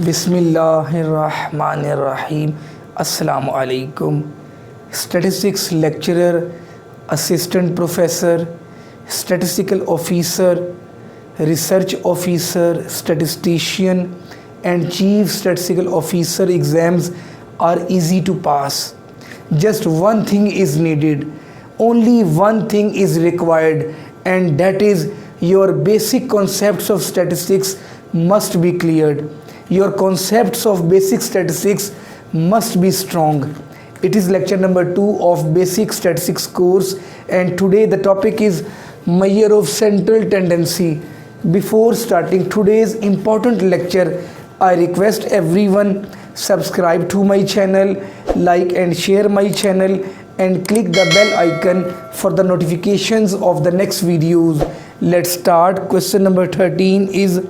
बिस्मिल्लाहिर्रहमानिर्रहीम। अस्सलाम वालेकुम। Statistics lecturer, assistant professor, statistical officer, research officer, statistician and chief statistical officer exams are easy to pass. Just one thing is needed, only one thing is required, and that is your basic concepts of statistics must be cleared. Your concepts of basic statistics must be strong. It is lecture number 2 of basic statistics course, and today the topic is measure of central tendency. Before starting today's important lecture, I request everyone subscribe to my channel, like and share my channel, and click the bell icon for the notifications of the next videos. Let's start. Question number 13 is,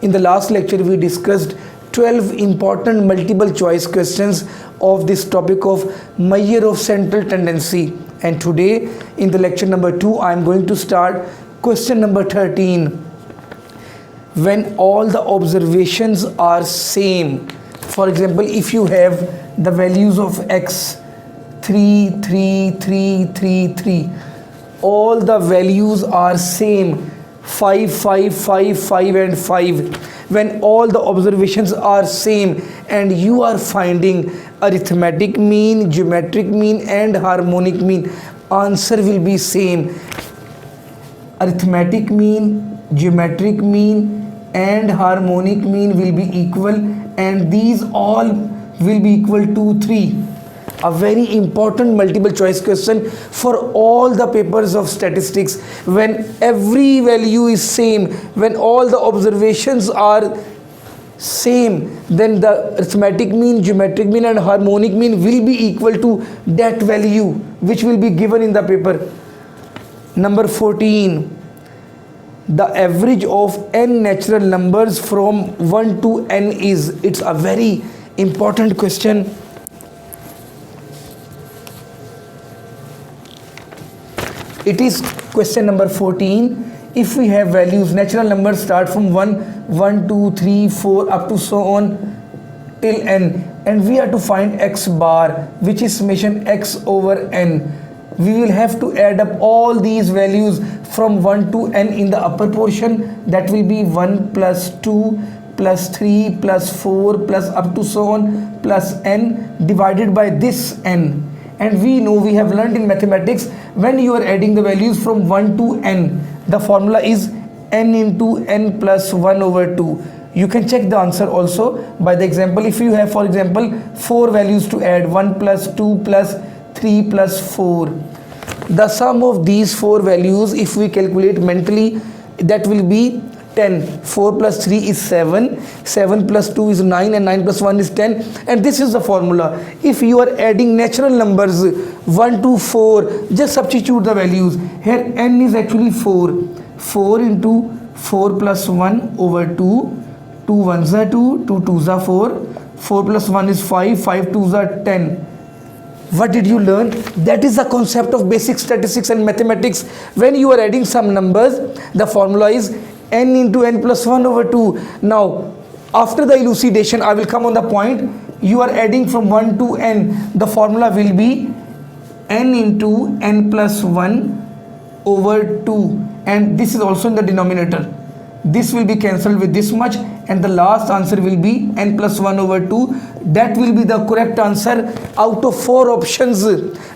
in the last lecture we discussed 12 important multiple choice questions of this topic of measure of central tendency, and today in the lecture number 2 I am going to start question number 13. When all the observations are same, for example, if you have the values of x 3 3 3 3 3, all the values are same 5 5 5 5 and 5. When all the observations are same and you are finding arithmetic mean, geometric mean and harmonic mean, answer will be same. Arithmetic mean, geometric mean and harmonic mean will be equal, and these all will be equal to 3. A very important multiple choice question for all the papers of statistics. When every value is same, when all the observations are same, then the arithmetic mean, geometric mean and harmonic mean will be equal to that value which will be given in the paper. Number 14. The average of n natural numbers from 1 to n is. It's a very important question. It is question number 14. If we have values, natural numbers start from 1 1 2 3 4 up to so on till n, and we are to find x bar, which is summation x over n. We will have to add up all these values from 1 to n in the upper portion. That will be 1 plus 2 plus 3 plus 4 plus up to so on plus n divided by this n. And we know, we have learned in mathematics, when you are adding the values from 1 to n, the formula is n into n plus 1 over 2. You can check the answer also by the example. If you have, for example, 4 values to add, 1 plus 2 plus 3 plus 4, the sum of these 4 values, if we calculate mentally, that will be 10. 4 plus 3 is 7, 7 plus 2 is 9, and 9 plus 1 is 10, and this is the formula. If you are adding natural numbers 1 to 4, just substitute the values. Here n is actually 4. 4 into 4 plus 1 over 2, 2 ones are 2, 2 twos are 4, 4 plus 1 is 5, 5 twos are 10. What did you learn? That is the concept of basic statistics and mathematics. When you are adding some numbers, the formula is n into n plus 1 over 2. Now, after the elucidation, I will come on the point. You are adding from 1 to n. The formula will be n into n plus 1 over 2. And this is also in the denominator. This will be cancelled with this much, and the last answer will be n plus 1 over 2. That will be the correct answer out of 4 options.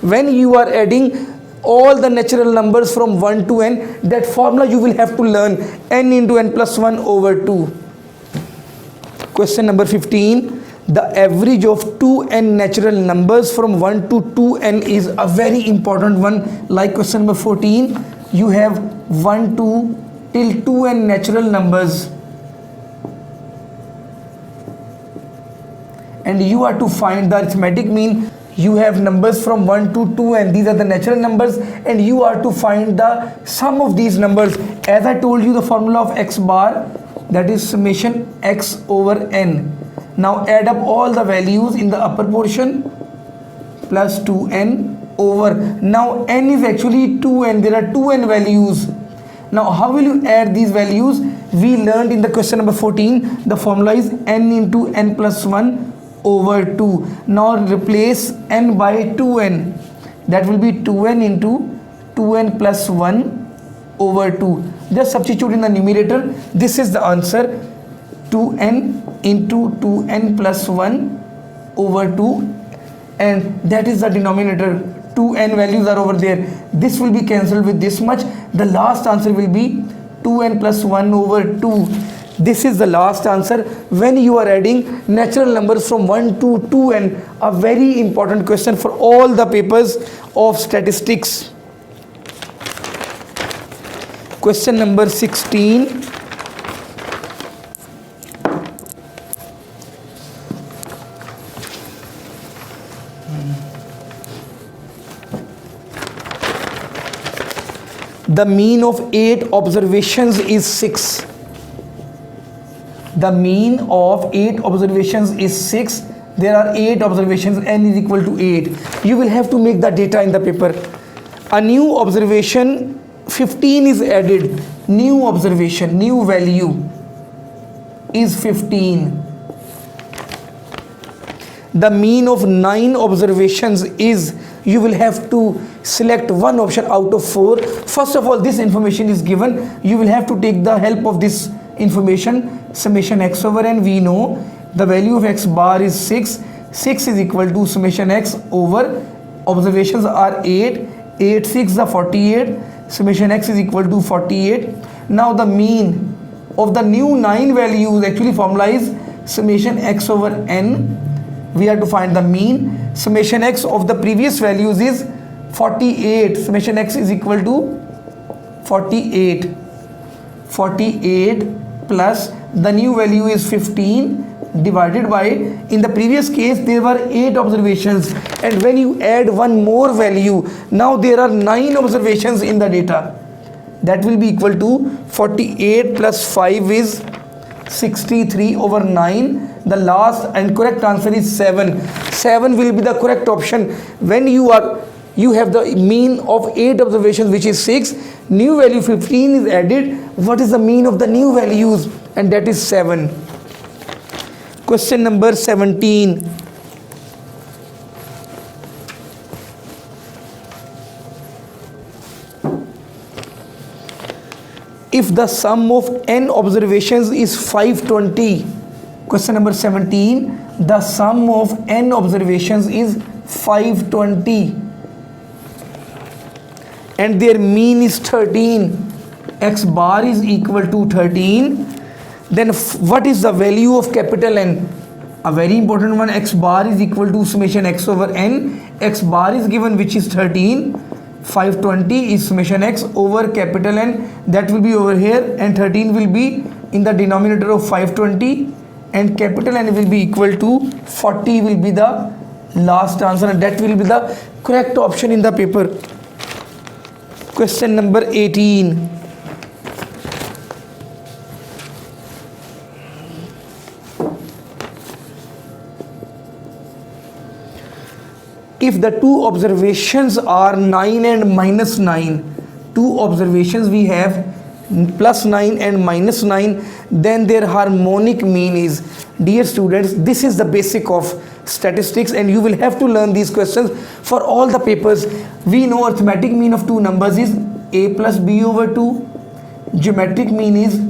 When you are adding all the natural numbers from 1 to n, that formula you will have to learn, n into n plus 1 over 2. Question number 15. The average of 2n natural numbers from 1 to 2n is a very important one. Like question number 14, you have 1 to till 2n natural numbers, and you are to find the arithmetic mean. You have numbers from 1 to 2n, these are the natural numbers, and you are to find the sum of these numbers. As I told you, the formula of x bar, that is summation x over n. Now add up all the values in the upper portion plus 2n over, now n is actually 2n, there are 2n values. Now how will you add these values? We learned in the question number 14 the formula is n into n plus 1 over 2. Now replace n by 2n, that will be 2n into 2n plus 1 over 2. Just substitute in the numerator. This is the answer, 2n into 2n plus 1 over 2, and that is the denominator. 2n values are over there. This will be cancelled with this much. The last answer will be 2n plus 1 over 2. This is the last answer when you are adding natural numbers from 1 to 2n. A very important question for all the papers of statistics. Question number 16. The mean of 8 observations is 6. The mean of 8 observations is 6. There are 8 observations, n is equal to 8. You will have to make the data in the paper. A new observation 15 is added. New observation, new value is 15. The mean of 9 observations is, you will have to select one option out of 4. First of all, this information is given. You will have to take the help of this information. Summation x over n, we know the value of x bar is 6. 6 is equal to summation x over observations are 8. 8 6 are 48. Summation x is equal to 48. Now the mean of the new 9 values, actually formula is summation x over n. We have to find the mean. Summation x of the previous values is 48. Summation x is equal to 48. 48 plus the new value is 15 divided by, in the previous case there were 8 observations, and when you add one more value, now there are 9 observations in the data. That will be equal to 48 plus 5 is 63 over 9. The last and correct answer is 7. 7 will be the correct option. When you have the mean of 8 observations, which is 6, new value 15 is added. What is the mean of the new values? And that is 7. Question number 17. If the sum of n observations is 520, question number 17, the sum of n observations is 520 and their mean is 13, x bar is equal to 13, then what is the value of capital N? A very important one, x bar is equal to summation x over n. X bar is given, which is 13. 520 is summation x over capital N, that will be over here, and 13 will be in the denominator of 520, and capital N will be equal to 40 will be the last answer, and that will be the correct option in the paper. Question number 18. If the two observations are 9 and minus 9, two observations we have plus 9 and minus 9, then their harmonic mean is, dear students, this is the basic of statistics and you will have to learn these questions for all the papers. We know arithmetic mean of two numbers is a plus b over 2, geometric mean is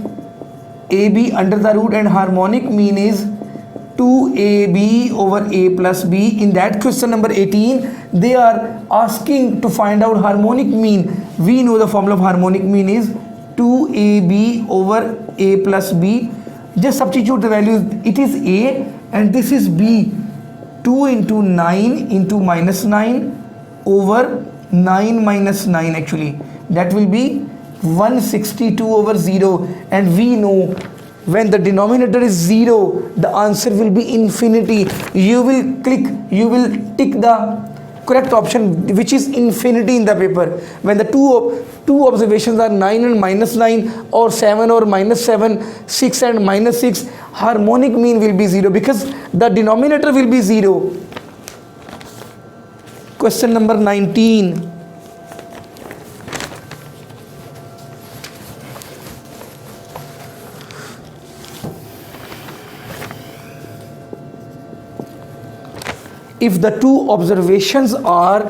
ab under the root, and harmonic mean is 2ab over a plus b. In that question number 18, they are asking to find out harmonic mean. We know the formula of harmonic mean is 2ab over a plus b. Just substitute the values. It is a and this is b. 2 into 9 into minus 9 over 9 minus 9, actually that will be 162 over 0, and we know when the denominator is 0, the answer will be infinity. You will tick the correct option, which is infinity, in the paper. When the two observations are 9 and minus 9, or 7 or minus 7, 6 and minus 6, harmonic mean will be 0 because the denominator will be 0. Question number 19. if the two observations are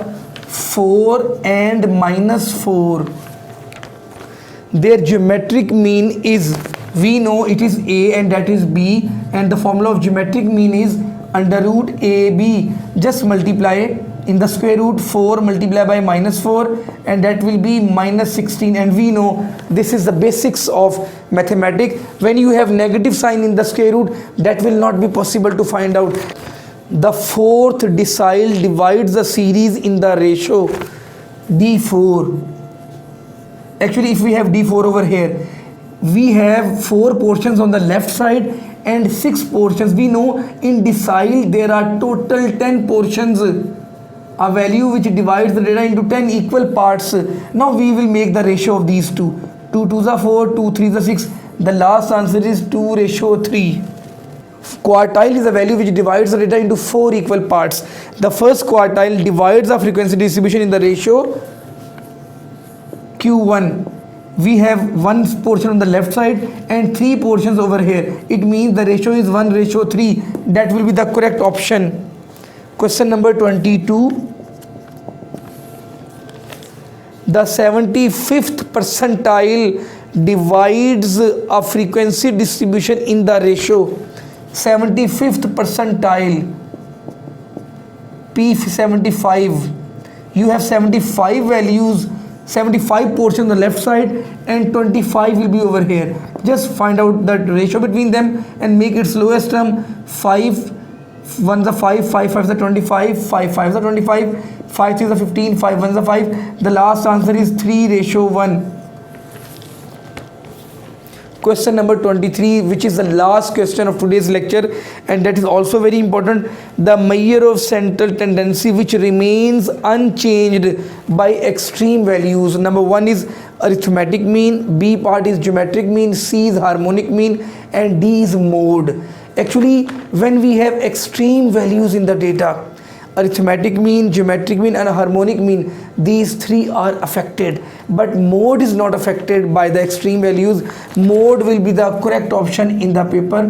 4 and -4, their geometric mean is, we know it is A and that is B, and the formula of geometric mean is under root AB. Just multiply in the square root 4 multiply by -4, and that will be -16. And we know this is the basics of mathematics. When you have negative sign in the square root, that will not be possible to find out. The fourth decile divides the series in the ratio D4. Actually, if we have D4 over here, we have 4 portions on the left side and 6 portions. We know in decile there are total 10 portions, a value which divides the data into 10 equal parts. Now we will make the ratio of these two. 2 2s are 4, 2 3s are 6. The last answer is 2:3. Quartile is a value which divides the data into 4 equal parts. The first quartile divides the frequency distribution in the ratio Q1. We have 1 portion on the left side and 3 portions over here. It means the ratio is 1:3. That will be the correct option. Question number 22. The 75th percentile divides a frequency distribution in the ratio 75th percentile, P75. You have 75 values, 75 portion on the left side and 25 will be over here. Just find out the ratio between them and make its lowest term. 5 1s are 5, 5 5s are 25, 5 5s are 25, 5 3s are 15, 5 1s are 5. The last answer is 3:1. Question number 23, which is the last question of today's lecture, and that is also very important. The measure of central tendency which remains unchanged by extreme values. Number 1 is arithmetic mean, B part is geometric mean, C is harmonic mean, and D is mode. Actually, when we have extreme values in the data, arithmetic mean, geometric mean and harmonic mean, these 3 are affected, but mode is not affected by the extreme values. Mode will be the correct option in the paper.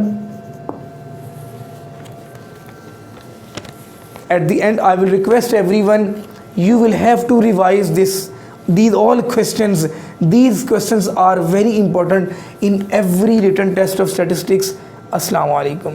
At the end, I will request everyone, you will have to revise these all questions. These questions are very important in every written test of statistics. Assalamu alaikum.